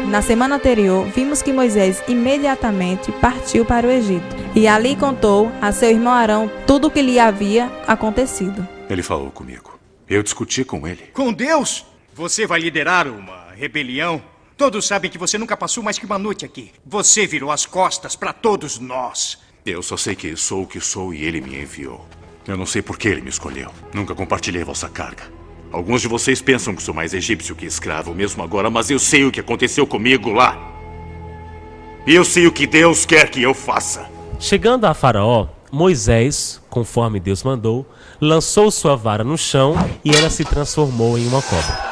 na semana anterior, vimos que Moisés imediatamente partiu para o Egito e ali contou a seu irmão Arão tudo o que lhe havia acontecido. Ele falou comigo. Eu discuti com ele. Com Deus? Você vai liderar uma rebelião? Todos sabem que você nunca passou mais que uma noite aqui. Você virou as costas para todos nós. Eu só sei que sou o que sou e ele me enviou. Eu não sei por que ele me escolheu. Nunca compartilhei vossa carga. Alguns de vocês pensam que sou mais egípcio que escravo mesmo agora, mas eu sei o que aconteceu comigo lá. E eu sei o que Deus quer que eu faça. Chegando a Faraó, Moisés, conforme Deus mandou, lançou sua vara no chão e ela se transformou em uma cobra.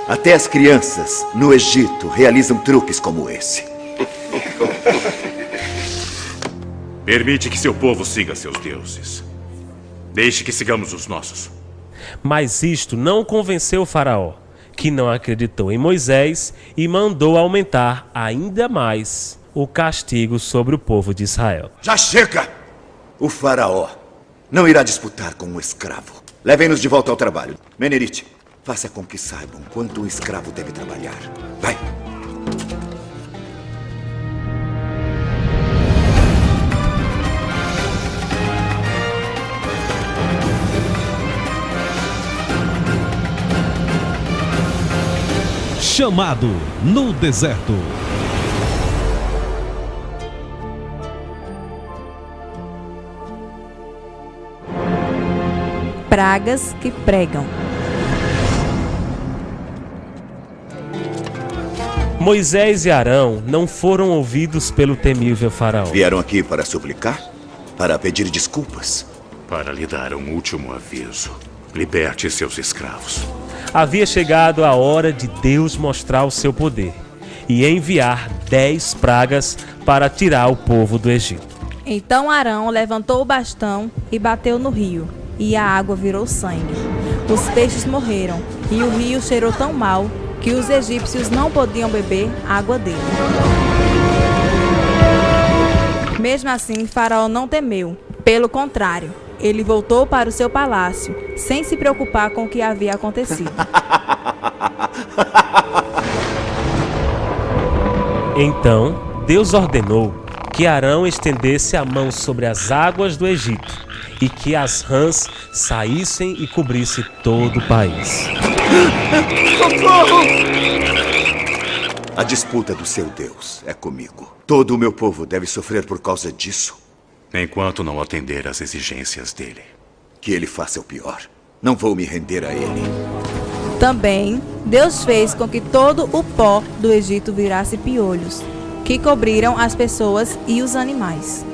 Até as crianças no Egito realizam truques como esse. Permite que seu povo siga seus deuses. Deixe que sigamos os nossos. Mas isto não convenceu o Faraó, que não acreditou em Moisés e mandou aumentar ainda mais o castigo sobre o povo de Israel. Já chega! O faraó não irá disputar com um escravo. Levem-nos de volta ao trabalho. Menerite, faça com que saibam quanto um escravo deve trabalhar. Vai! Chamado no deserto. Pragas que pregam. Moisés e Arão não foram ouvidos pelo temível Faraó. Vieram aqui para suplicar? Para pedir desculpas? Para lhe dar um último aviso. Liberte seus escravos. Havia chegado a hora de Deus mostrar o seu poder e enviar 10 pragas para tirar o povo do Egito. Então Arão levantou o bastão e bateu no rio, e a água virou sangue. Os peixes morreram, e o rio cheirou tão mal que os egípcios não podiam beber água dele. Mesmo assim, Faraó não temeu. Pelo contrário, ele voltou para o seu palácio, sem se preocupar com o que havia acontecido. Então, Deus ordenou que Arão estendesse a mão sobre as águas do Egito e que as rãs saíssem e cobrissem todo o país. Socorro! A disputa do seu Deus é comigo. Todo o meu povo deve sofrer por causa disso. Enquanto não atender às exigências dele. Que ele faça o pior. Não vou me render a ele. Também, Deus fez com que todo o pó do Egito virasse piolhos, que cobriram as pessoas e os animais.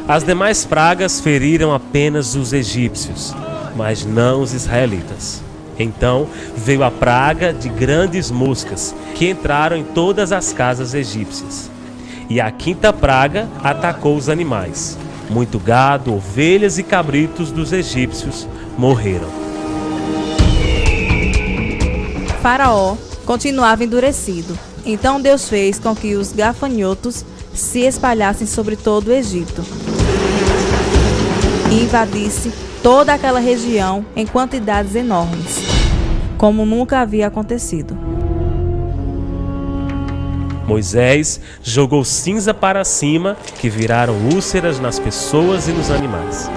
As demais pragas feriram apenas os egípcios, mas não os israelitas. Então veio a praga de grandes moscas, que entraram em todas as casas egípcias. E a quinta praga atacou os animais. Muito gado, ovelhas e cabritos dos egípcios morreram. Faraó continuava endurecido. Então Deus fez com que os gafanhotos se espalhassem sobre todo o Egito e invadisse toda aquela região em quantidades enormes, como nunca havia acontecido. Moisés jogou cinza para cima, que viraram úlceras nas pessoas e nos animais.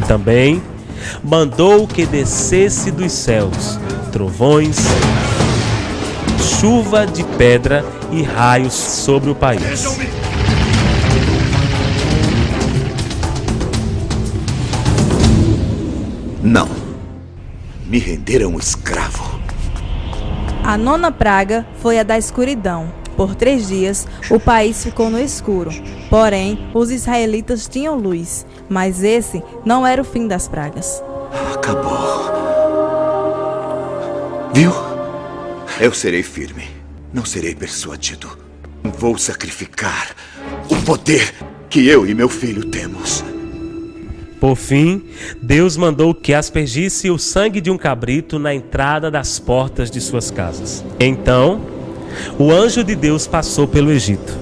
Também mandou que descesse dos céus trovões, chuva de pedra e raios sobre o país. Não. Me render a um escravo. A nona praga foi a da escuridão. Por 3 dias, o país ficou no escuro. Porém, os israelitas tinham luz, mas esse não era o fim das pragas. Acabou. Viu? Eu serei firme. Não serei persuadido. Vou sacrificar o poder que eu e meu filho temos. Por fim, Deus mandou que aspergisse o sangue de um cabrito na entrada das portas de suas casas. Então, o anjo de Deus passou pelo Egito.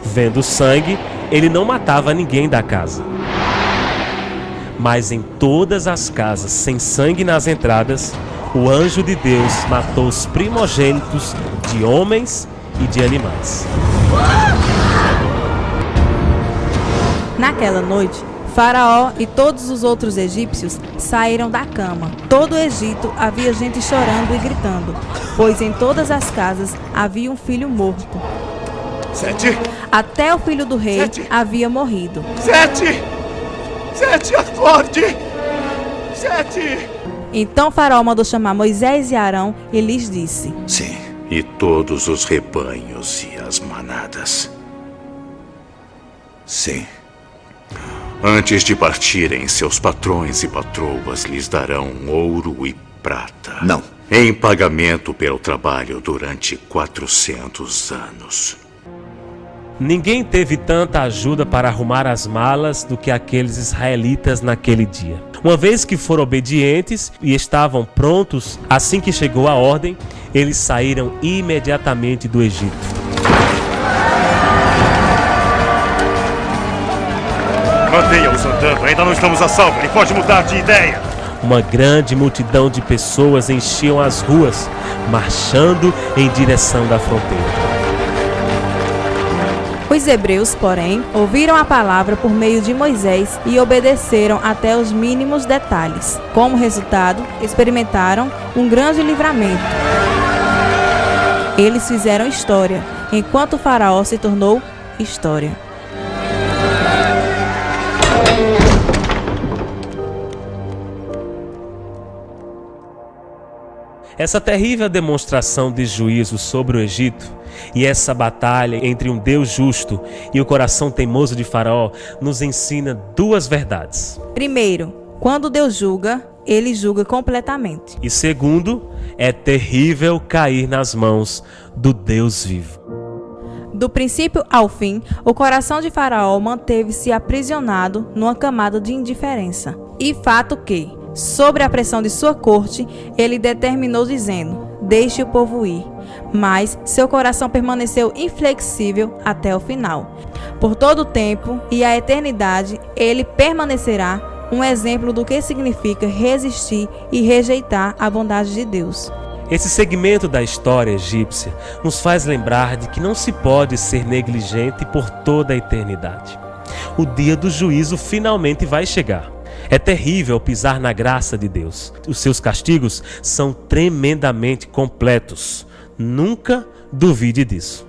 Vendo o sangue, ele não matava ninguém da casa. Mas em todas as casas sem sangue nas entradas, o anjo de Deus matou os primogênitos de homens e de animais. Naquela noite, Faraó e todos os outros egípcios saíram da cama. Todo o Egito havia gente chorando e gritando, pois em todas as casas havia um filho morto. 7, Até o filho do rei 7. havia morrido. 7, 7, acorde! 7. Então Faraó mandou chamar Moisés e Arão e lhes disse: Sim, e todos os rebanhos e as manadas. Sim. Antes de partirem, seus patrões e patroas lhes darão ouro e prata. Não. Em pagamento pelo trabalho durante 400 anos. Ninguém teve tanta ajuda para arrumar as malas do que aqueles israelitas naquele dia. Uma vez que foram obedientes e estavam prontos, assim que chegou a ordem, eles saíram imediatamente do Egito. Mantenha-os andando, ainda não estamos a salvo, ele pode mudar de ideia. Uma grande multidão de pessoas enchiam as ruas, marchando em direção da fronteira. Os hebreus, porém, ouviram a palavra por meio de Moisés e obedeceram até os mínimos detalhes. Como resultado, experimentaram um grande livramento. Eles fizeram história, enquanto o Faraó se tornou história. Essa terrível demonstração de juízo sobre o Egito e essa batalha entre um Deus justo e o coração teimoso de Faraó nos ensina duas verdades. Primeiro, quando Deus julga, ele julga completamente. E segundo, é terrível cair nas mãos do Deus vivo. Do princípio ao fim, o coração de Faraó manteve-se aprisionado numa camada de indiferença. E fato que, sobre a pressão de sua corte, ele determinou dizendo: deixe o povo ir. Mas seu coração permaneceu inflexível até o final. Por todo o tempo e a eternidade, ele permanecerá um exemplo do que significa resistir e rejeitar a bondade de Deus. Esse segmento da história egípcia nos faz lembrar de que não se pode ser negligente por toda a eternidade. O dia do juízo finalmente vai chegar. É terrível pisar na graça de Deus. Os seus castigos são tremendamente completos. Nunca duvide disso.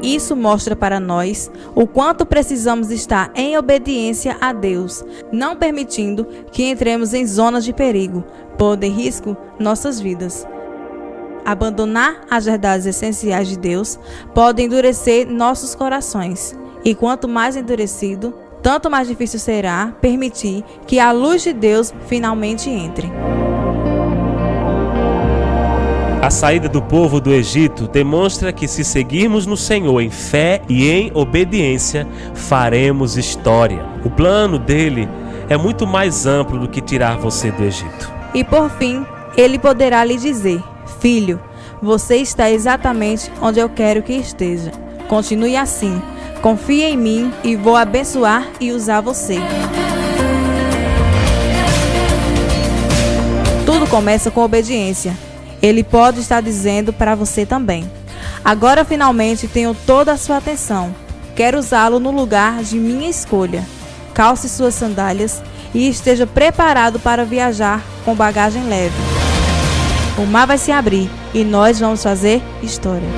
Isso mostra para nós o quanto precisamos estar em obediência a Deus, não permitindo que entremos em zonas de perigo, pondo em risco nossas vidas. Abandonar as verdades essenciais de Deus pode endurecer nossos corações, e quanto mais endurecido, tanto mais difícil será permitir que a luz de Deus finalmente entre. A saída do povo do Egito demonstra que, se seguirmos no Senhor em fé e em obediência, faremos história. O plano dele é muito mais amplo do que tirar você do Egito. E por fim, ele poderá lhe dizer: filho, você está exatamente onde eu quero que esteja. Continue assim. Confie em mim e vou abençoar e usar você. Tudo começa com obediência. Ele pode estar dizendo para você também: agora finalmente tenho toda a sua atenção. Quero usá-lo no lugar de minha escolha. Calce suas sandálias e esteja preparado para viajar com bagagem leve. O mar vai se abrir e nós vamos fazer história.